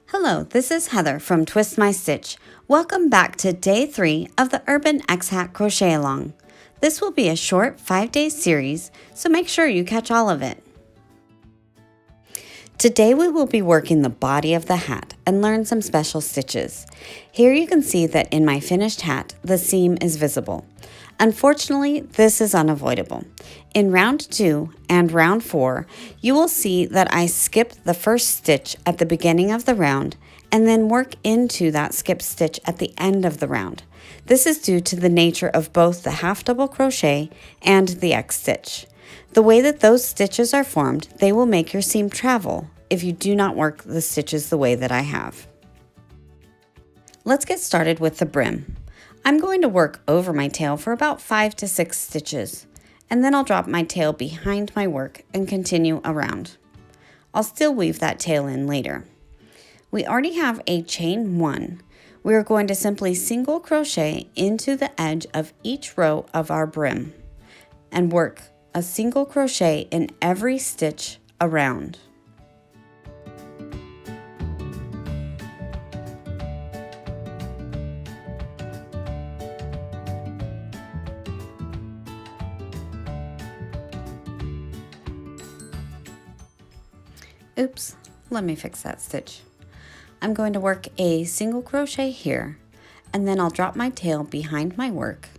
Hello, this is Heather from Twist My Stitch. Welcome back to day 3 of the Urban X-Hat Crochet-A-Long. This will be a short 5-day series, so make sure you catch all of it. Today we will be working the body of the hat and learn some special stitches. Here you can see that in my finished hat, the seam is visible. Unfortunately, this is unavoidable. In round 2 and round 4, you will see that I skip the first stitch at the beginning of the round and then work into that skip stitch at the end of the round. This is due to the nature of both the half double crochet and the X stitch. The way that those stitches are formed, they will make your seam travel if you do not work the stitches the way that I have. Let's get started with the brim. I'm going to work over my tail for about 5 to 6 stitches, and then I'll drop my tail behind my work and continue around. I'll still weave that tail in later. We already have a chain 1. We are going to simply single crochet into the edge of each row of our brim and work a single crochet in every stitch around. Oops, let me fix that stitch. I'm going to work a single crochet here, and then I'll drop my tail behind my work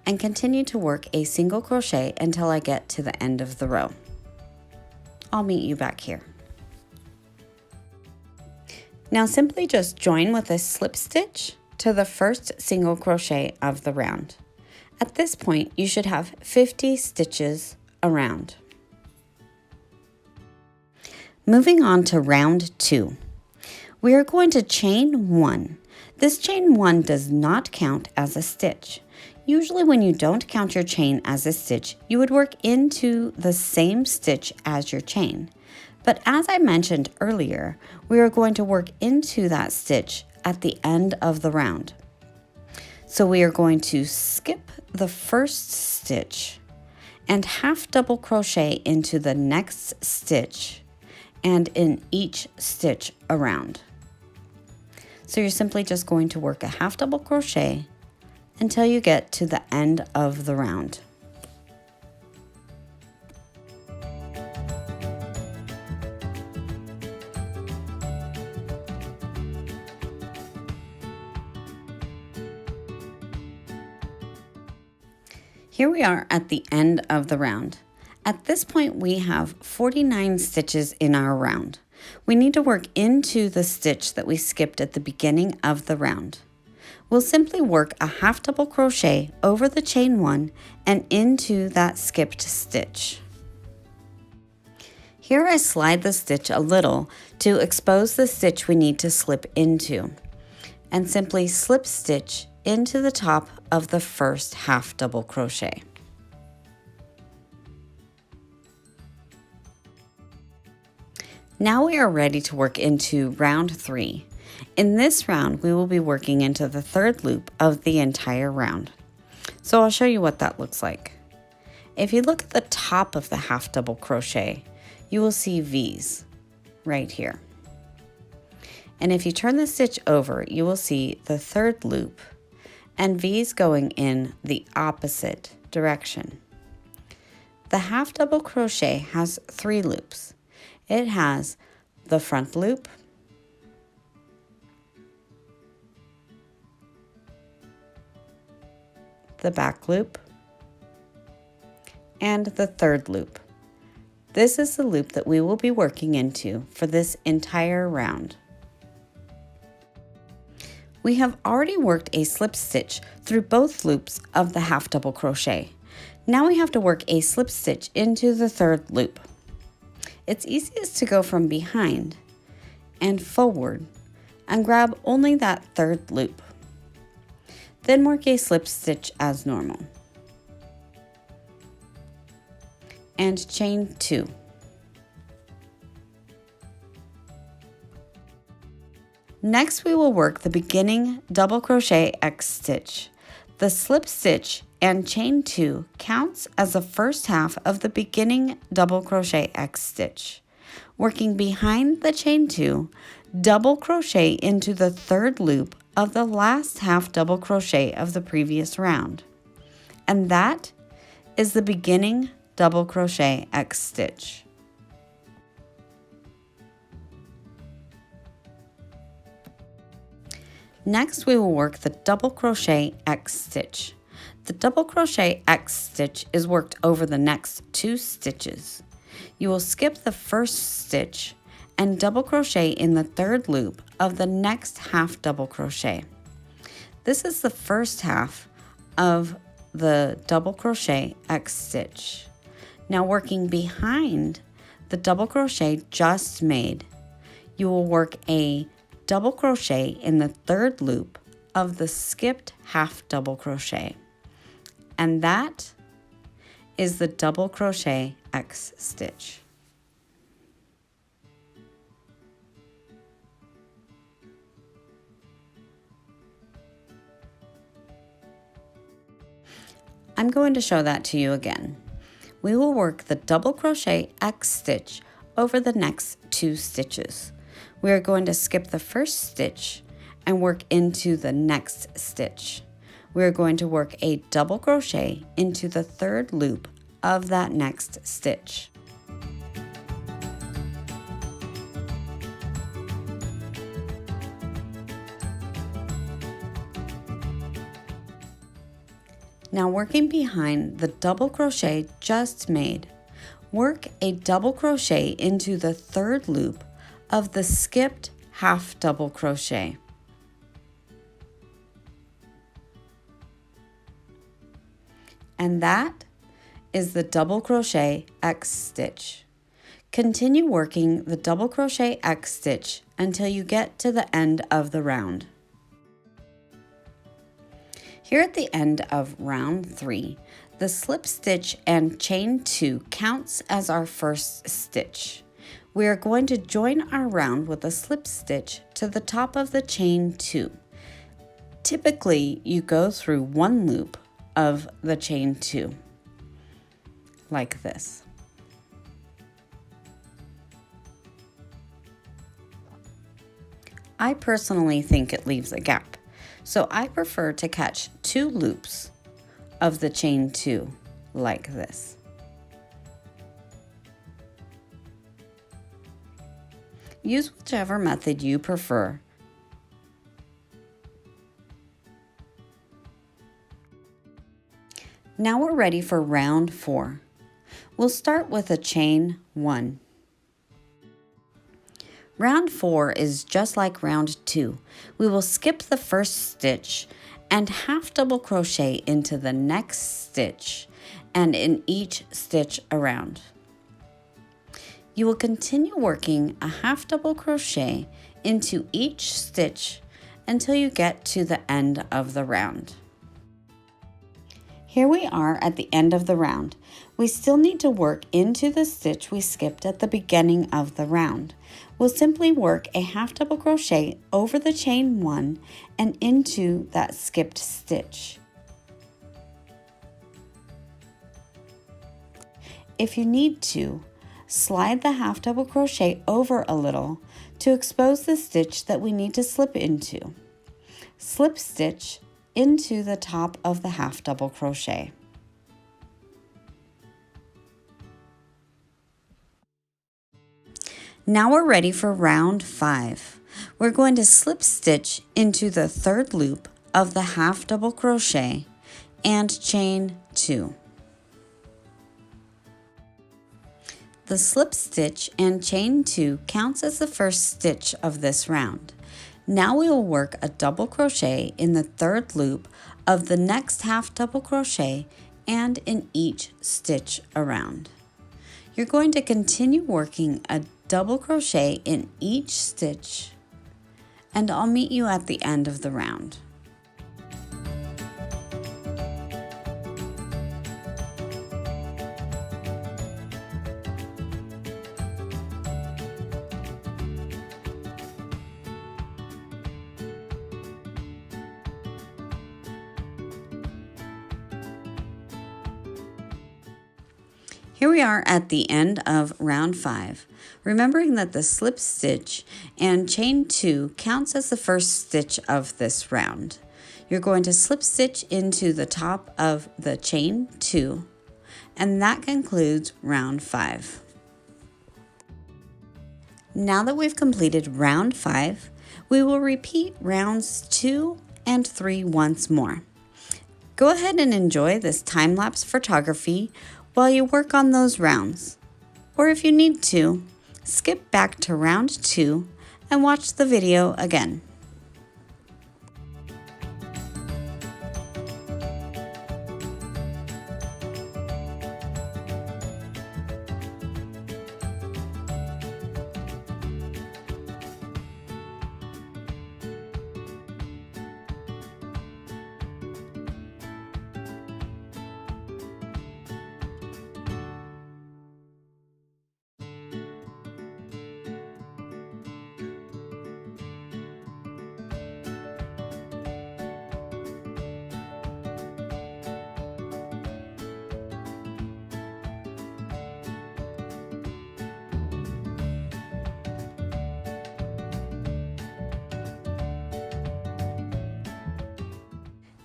and continue to work a single crochet until I get to the end of the row. I'll meet you back here. Now simply just join with a slip stitch to the first single crochet of the round. At this point, you should have 50 stitches around. Moving on to round 2, we are going to chain 1. This chain 1 does not count as a stitch. Usually when you don't count your chain as a stitch, you would work into the same stitch as your chain. But as I mentioned earlier, we are going to work into that stitch at the end of the round. So we are going to skip the first stitch and half double crochet into the next stitch and in each stitch around. So you're simply just going to work a half double crochet until you get to the end of the round. Here we are at the end of the round. At this point, we have 49 stitches in our round. We need to work into the stitch that we skipped at the beginning of the round. We'll simply work a half double crochet over the chain 1 and into that skipped stitch. Here I slide the stitch a little to expose the stitch we need to slip into, and simply slip stitch into the top of the first half double crochet. Now we are ready to work into round 3. In this round, we will be working into the third loop of the entire round. So I'll show you what that looks like. If you look at the top of the half double crochet, you will see V's right here. And if you turn the stitch over, you will see the third loop and V's going in the opposite direction. The half double crochet has 3 loops. It has the front loop, the back loop, and the third loop. This is the loop that we will be working into for this entire round. We have already worked a slip stitch through both loops of the half double crochet. Now we have to work a slip stitch into the third loop. It's easiest to go from behind and forward and grab only that third loop. Then work a slip stitch as normal. And chain 2. Next we will work the beginning double crochet X stitch. The slip stitch and chain 2 counts as the first half of the beginning double crochet X stitch. Working behind the chain 2, double crochet into the third loop of the last half double crochet of the previous round. And that is the beginning double crochet X stitch. Next, we will work the double crochet X stitch. The double crochet X stitch is worked over the next 2 stitches. You will skip the first stitch and double crochet in the third loop of the next half double crochet. This is the first half of the double crochet X stitch. Now, working behind the double crochet just made, you will work a double crochet in the third loop of the skipped half double crochet, and that is the double crochet X stitch. I'm going to show that to you again. We will work the double crochet X stitch over the next 2 stitches. We are going to skip the first stitch and work into the next stitch. We are going to work a double crochet into the third loop of that next stitch. Now, working behind the double crochet just made, work a double crochet into the third loop of the skipped half double crochet. And that is the double crochet X stitch. Continue working the double crochet X stitch until you get to the end of the round. Here at the end of round 3, the slip stitch and chain 2 counts as our first stitch. We are going to join our round with a slip stitch to the top of the chain 2. Typically, you go through 1 loop of the chain 2, like this. I personally think it leaves a gap, so I prefer to catch 2 loops of the chain 2 like this. Use whichever method you prefer. Now we're ready for round 4. We'll start with a chain 1. Round 4 is just like round 2. We will skip the first stitch and half double crochet into the next stitch and in each stitch around. You will continue working a half double crochet into each stitch until you get to the end of the round. Here we are at the end of the round. We still need to work into the stitch we skipped at the beginning of the round. We'll simply work a half double crochet over the chain 1 and into that skipped stitch. If you need to, slide the half double crochet over a little to expose the stitch that we need to slip into. Slip stitch into the top of the half double crochet. Now we're ready for round 5. We're going to slip stitch into the third loop of the half double crochet and chain 2. The slip stitch and chain 2 counts as the first stitch of this round. Now we will work a double crochet in the third loop of the next half double crochet and in each stitch around. You're going to continue working a double crochet in each stitch, and I'll meet you at the end of the round. Here we are at the end of round 5. remembering that the slip stitch and chain 2 counts as the first stitch of this round. You're going to slip stitch into the top of the chain 2, and that concludes round 5. Now that we've completed round 5, we will repeat rounds 2 and 3 once more. Go ahead and enjoy this time-lapse photography while you work on those rounds. Or if you need to, skip back to round 2 and watch the video again.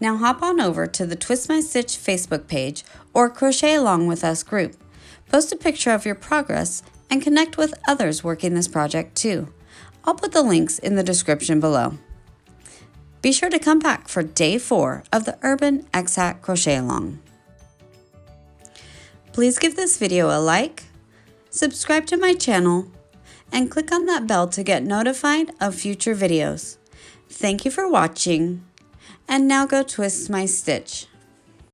Now hop on over to the Twist My Stitch Facebook page or Crochet Along with Us group. Post a picture of your progress and connect with others working this project too. I'll put the links in the description below. Be sure to come back for day 4 of the Urban X-Hat Crochet Along. Please give this video a like, subscribe to my channel, and click on that bell to get notified of future videos. Thank you for watching. And now go twist my stitch.